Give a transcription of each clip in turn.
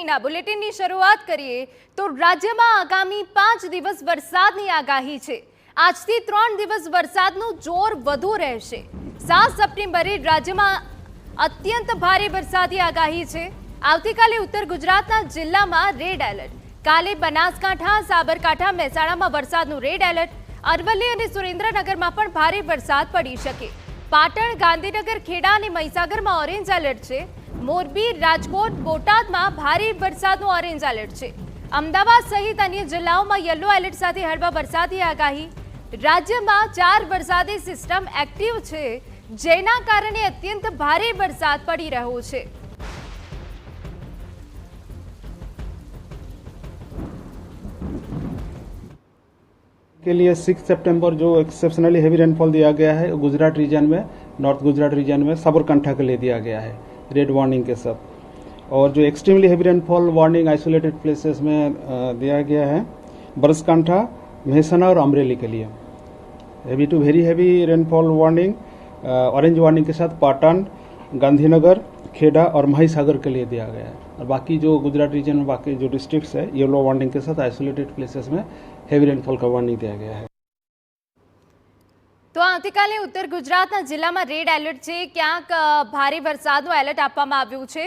આગાહીના બુલેટિનની શરૂઆત કરીએ તો રાજ્યમાં આગામી 5 દિવસ વરસાદની આગાહી છે। આજથી 3 દિવસ વરસાદનું જોર વધુ રહેશે। 7 સપ્ટેમ્બરે રાજ્યમાં અત્યંત ભારે વરસાદની આગાહી છે। આવતીકાલે ઉત્તર ગુજરાતના જિલ્લામાં રેડ એલર્ટ, કાલે બનાસકાંઠા, સાબરકાંઠા, મહેસાણામાં વરસાદનું રેડ એલર્ટ, અરવલ્લી અને સુરેન્દ્રનગરમાં પણ ભારે વરસાદ પડી શકે। પાટણ, ગાંધીનગર, ખેડા અને મહીસાગરમાં ઓરેન્જ એલર્ટ છે। મોરબી, રાજકોટ, બોટાદમાં ભારે વરસાદનું ઓરેન્જ એલર્ટ છે। અમદાવાદ સહિત અન્ય જિલ્લાઓમાં યલો એલર્ટ સાથે હળવા વરસાદની આગાહી। રાજ્યમાં 4 વરસાદી સિસ્ટમ એક્ટિવ છે, જેના કારણે અત્યંત ભારે વરસાદ પડી રહ્યો છે। के लिए 6 सितंबर जो एक्सेप्शनली हेवी रेनफॉल दिया गया है गुजरात रीजन में, नॉर्थ गुजरात रीजन में साबरकांठा के लिए दिया गया है रेड वार्निंग के साथ। और जो extremely heavy rainfall warning isolated places में दिया गया है बनासकांठा, मेहसाना और अमरेली के लिए। Heavy to very heavy rainfall warning orange warning के साथ पाटन, गांधीनगर, खेड़ा और महीसागर के लिए दिया गया है। और बाकी जो गुजरात रीजन में बाकी जो डिस्ट्रिक्ट्स है येलो वार्निंग के साथ आइसोलेटेड प्लेसेस में हेवी रेनफॉल का वार्निंग दिया गया है। तो આવતીકાલે ઉત્તર ગુજરાતના જિલ્લામાં રેડ એલર્ટ છે, ક્યાંક ભારે વરસાદનું એલર્ટ આપવામાં આવ્યું છે।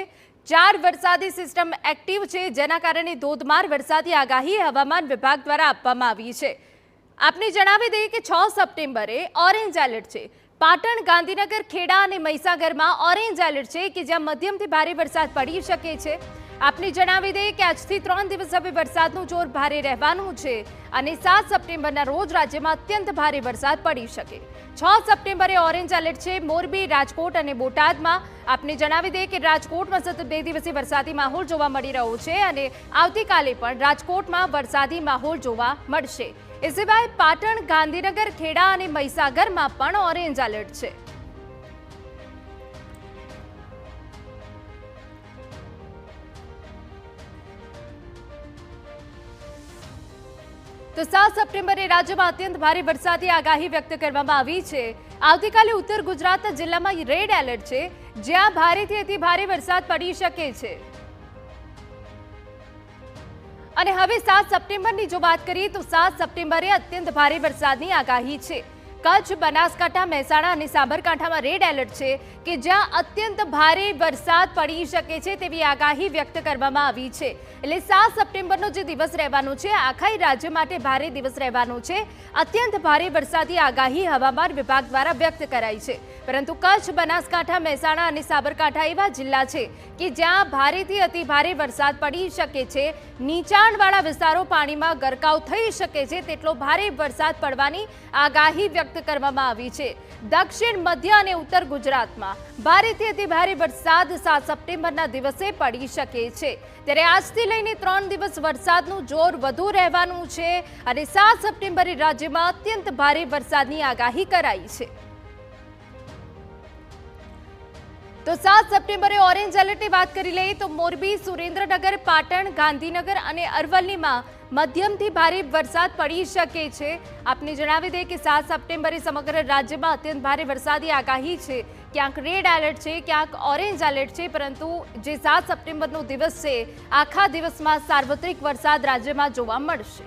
4 વરસાદી સિસ્ટમ એક્ટિવ છે, જેના કારણે ધોધમાર વરસાદની આગાહી હવામાન વિભાગ દ્વારા આપવામાં આવી છે। આપને જણાવી દઈએ કે 6 સપ્ટેમ્બરે ઓરેન્જ એલર્ટ છે। પાટણ, ગાંધીનગર, ખેડા અને મહીસાગરમાં ઓરેન્જ એલર્ટ છે કે જ્યાં મધ્યમથી ભારે વરસાદ પડી શકે છે। આપને જણાવી દઈએ કે આજથી 3 દિવસ હવે વરસાદનું જોર ભારે રહેવાનું છે અને 7 સપ્ટેમ્બરના રોજ રાજ્યમાં અત્યંત ભારે વરસાદ પડી શકે। 6 સપ્ટેમ્બરે ઓરેન્જ એલર્ટ છે મોરબી, રાજકોટ અને બોટાદમાં। આપને જણાવી દઈએ કે રાજકોટમાં સતત 2 દિવસથી વરસાદી માહોલ જોવા મળી રહ્યો છે અને આવતીકાલે પણ રાજકોટમાં વરસાદી માહોલ જોવા મળશે। એ સિવાય પાટણ, ગાંધીનગર, ખેડા અને મહીસાગરમાં પણ ઓરેન્જ એલર્ટ છે। તો 7 સપ્ટેમ્બરે રાજ્યમાં અત્યંત ભારે વરસાદની આગાહી વ્યક્ત કરવામાં આવી છે। આવતીકાલે ઉત્તર ગુજરાતના જિલ્લામાં રેડ એલર્ટ છે, જ્યાં ભારેથી અતિ ભારે વરસાદ પડી શકે છે। અને હવે 7 સપ્ટેમ્બરની જો વાત કરીએ તો 7 સપ્ટેમ્બરે અત્યંત ભારે વરસાદની આગાહી છે। કચ્છ, બનાસકાંઠા, મહેસાણા અને સાબરકાંઠામાં રેડ એલર્ટ છે કે જ્યાં અત્યંત ભારે વરસાદ પડી શકે છે તેવી આગાહી વ્યક્ત કરવામાં આવી છે। એટલે 7 સપ્ટેમ્બરનો જે દિવસ રહેવાનો છે આખા રાજ્ય માટે ભારે દિવસ રહેવાનો છે। અત્યંત ભારે વરસાદની આગાહી હવામાન વિભાગ દ્વારા વ્યક્ત કરાઈ છે, પરંતુ કચ્છ, બનાસકાંઠા, મહેસાણા અને સાબરકાંઠા એવા જિલ્લા છે કે જ્યાં ભારેથી અતિ ભારે વરસાદ પડી શકે છે। નીચાણવાળા વિસ્તારો પાણીમાં ગરકાવ થઈ શકે છે તેટલો ભારે વરસાદ પડવાની આગાહી વ્યક્ત કરવામાં આવી છે। દક્ષિણ, મધ્ય અને ઉત્તર ગુજરાતમાં ભારેથી અતિ ભારે વરસાદ 7 સપ્ટેમ્બરના દિવસે પડી શકે છે। ત્યારે આજથી લઈને 3 દિવસ વરસાદનું જોર વધુ રહેવાનું છે અને 7 સપ્ટેમ્બરે રાજ્યમાં અત્યંત ભારે વરસાદની આગાહી કરાઈ છે। તો 7 સપ્ટેમ્બરે ઓરેન્જ એલર્ટની વાત કરી લઈએ તો મોરબી, સુરેન્દ્રનગર, પાટણ, ગાંધીનગર અને અરવલ્લીમાં મધ્યમથી ભારે વરસાદ પડી શકે છે। આપને જણાવી દઈએ કે 7 સપ્ટેમ્બરે સમગ્ર રાજ્યમાં અત્યંત ભારે વરસાદની આગાહી છે। ક્યાંક રેડ એલર્ટ છે, ક્યાંક ઓરેન્જ એલર્ટ છે, પરંતુ જે 7 સપ્ટેમ્બરનો દિવસ છે આખા દિવસમાં સાર્વત્રિક વરસાદ રાજ્યમાં જોવા મળશે।